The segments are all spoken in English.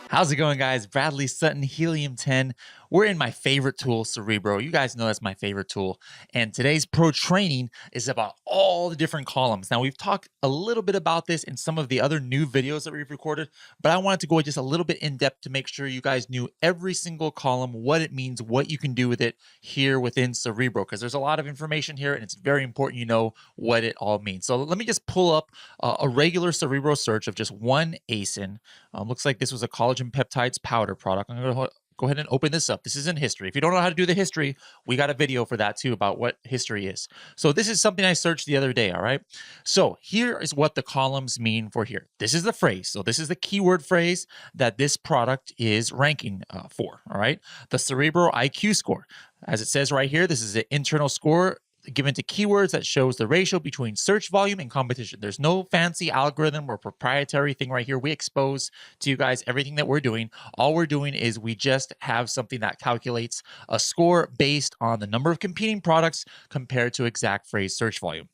How's it going, guys? Bradley Sutton, Helium 10. We're in my favorite tool, Cerebro. You guys know that's my favorite tool. And today's pro training is about all the different columns. Now, we've talked a little bit about this in some of the other new videos that we've recorded, but I wanted to go just a little bit in depth to make sure you guys knew every single column, what it means, what you can do with it here within Cerebro, because there's a lot of information here and it's very important you know what it all means. So let me just pull up a regular Cerebro search of just one ASIN. Looks like this was a collagen peptides powder product. I'm going to go ahead and open this up. This is in history. If you don't know how to do the history, we got a video for that too about what history is. So this is something I searched the other day, all right? So here is what the columns mean for here. This is the phrase. So this is the keyword phrase that this product is ranking for, all right? The Cerebro IQ score. As it says right here, this is an internal score given to keywords that shows the ratio between search volume and competition. There's no fancy algorithm or proprietary thing right here. We expose to you guys everything that we're doing. All we're doing is we just have something that calculates a score based on the number of competing products compared to exact phrase search volume.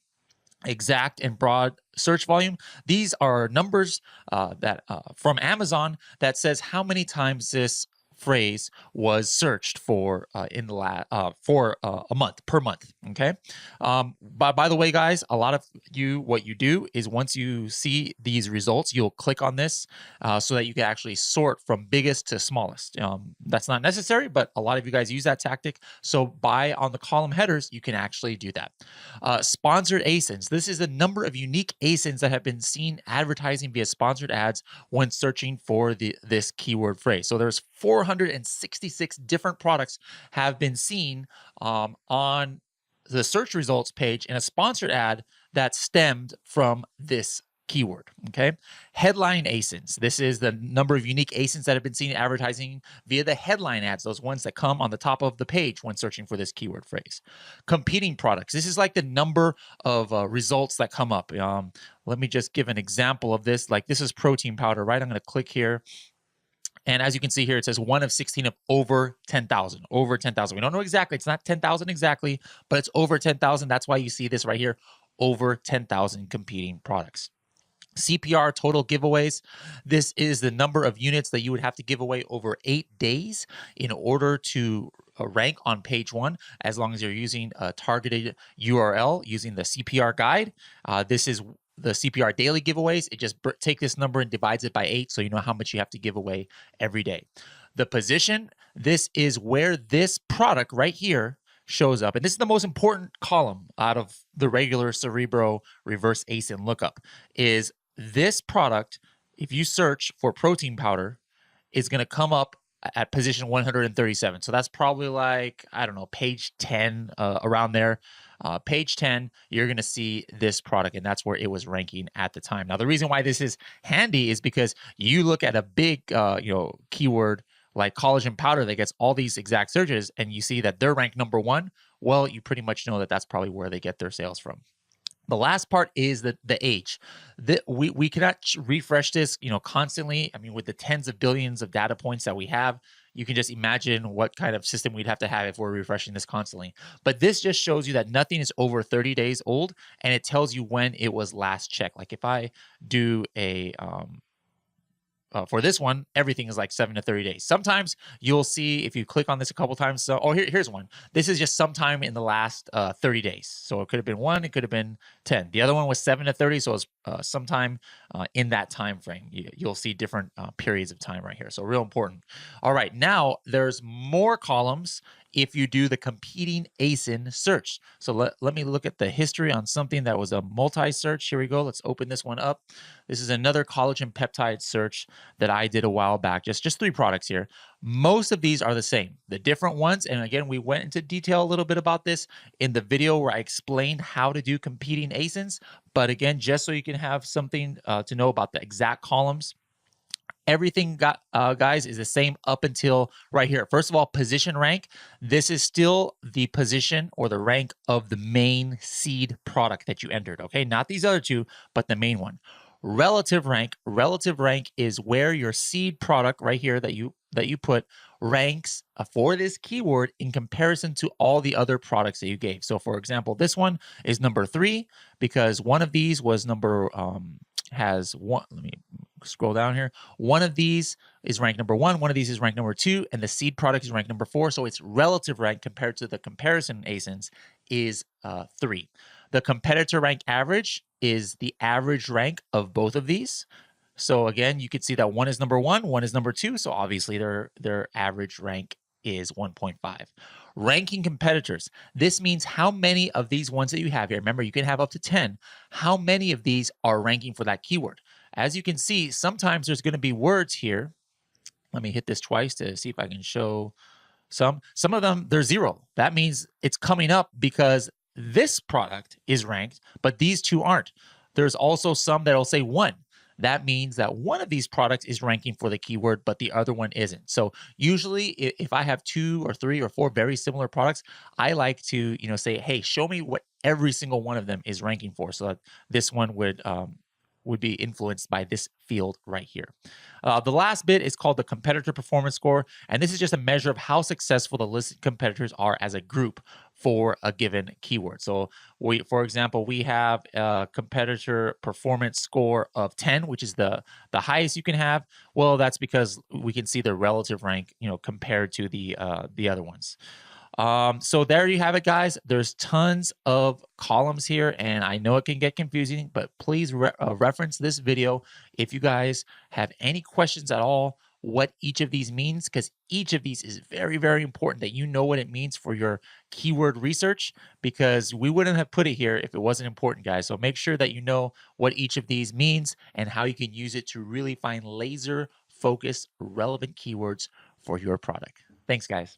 Exact and broad search volume. These are numbers that from Amazon that says how many times this phrase was searched for in the a month per month. Okay. By the way, guys, a lot of what you do is once you see these results, you'll click on this so that you can actually sort from biggest to smallest. That's not necessary, but a lot of you guys use that tactic. So on the column headers, you can actually do that. Sponsored ASINs. This is the number of unique ASINs that have been seen advertising via sponsored ads when searching for this keyword phrase. So there's 466 different products have been seen on the search results page in a sponsored ad that stemmed from this keyword. Okay. Headline ASINs. This is the number of unique ASINs that have been seen advertising via the headline ads, those ones that come on the top of the page when searching for this keyword phrase. Competing products. This is like the number of results that come up. Let me just give an example of this. Like this is protein powder, right? I'm going to click here. And as you can see here, it says 1 of 16 of over 10,000, over 10,000. We don't know exactly. It's not 10,000 exactly, but it's over 10,000. That's why you see this right here, over 10,000 competing products. CPR total giveaways. This is the number of units that you would have to give away over 8 days in order to rank on page 1, as long as you're using a targeted URL using the CPR guide. This is the CPR Daily Giveaways. It just take this number and divides it by 8 so you know how much you have to give away every day. The position, this is where this product right here shows up. And this is the most important column out of the regular Cerebro reverse ASIN lookup, is this product, if you search for protein powder, is going to come up at position 137. So that's probably like, I don't know, page 10, around there. Page 10, you're going to see this product, and that's where it was ranking at the time. Now, the reason why this is handy is because you look at a big, keyword like collagen powder that gets all these exact searches, and you see that they're ranked number 1. Well, you pretty much know that that's probably where they get their sales from. The last part is the age. We cannot refresh this, constantly. I mean, with the tens of billions of data points that we have, you can just imagine what kind of system we'd have to have if we're refreshing this constantly. But this just shows you that nothing is over 30 days old, and it tells you when it was last checked. Like if I do a for this one, everything is like 7 to 30 days. Sometimes you'll see if you click on this a couple times. So, here's one. This is just sometime in the last 30 days. So it could have been 1, it could have been 10. The other one was 7 to 30. So it's sometime in that time frame. You'll see different periods of time right here. So real important. All right, now there's more columns if you do the competing ASIN search. So let me look at the history on something that was a multi-search. Here we go. Let's open this one up. This is another collagen peptide search that I did a while back. Just 3 products here. Most of these are the same. The different ones, and again, we went into detail a little bit about this in the video where I explained how to do competing ASINs. But again, just so you can have something to know about the exact columns, everything, guys, is the same up until right here. First of all, position rank. This is still the position or the rank of the main seed product that you entered, okay? Not these other 2, but the main one. Relative rank. Relative rank is where your seed product right here that you put ranks for this keyword in comparison to all the other products that you gave. So for example, this one is number 3 because one of these was number has one. Let me scroll down here. One of these is ranked number 1, one of these is ranked number 2, and the seed product is ranked number 4. So its relative rank compared to the comparison ASINs is 3. The competitor rank average is the average rank of both of these. So again, you could see that one is number 1, one is number 2. So obviously their average rank is 1.5. Ranking competitors. This means how many of these ones that you have here, remember you can have up to 10, how many of these are ranking for that keyword. As you can see, sometimes there's going to be words here. Let me hit this twice to see if I can show some of them, they're 0. That means it's coming up because this product is ranked, but these two aren't. There's also some that'll say 1. That means that one of these products is ranking for the keyword, but the other one isn't. So usually if I have 2 or 3 or 4 very similar products, I like to, say, hey, show me what every single one of them is ranking for. So that this one would be influenced by this field right here. The last bit is called the competitor performance score, and this is just a measure of how successful the listed competitors are as a group for a given keyword. So for example, we have a competitor performance score of 10, which is the highest you can have. Well, that's because we can see their relative rank, compared to the other ones. So there you have it, guys. There's tons of columns here, and I know it can get confusing, but please reference this video if you guys have any questions at all what each of these means, because each of these is very, very important that you know what it means for your keyword research, because we wouldn't have put it here if it wasn't important, guys. So make sure that you know what each of these means and how you can use it to really find laser focused relevant keywords for your product. Thanks, guys.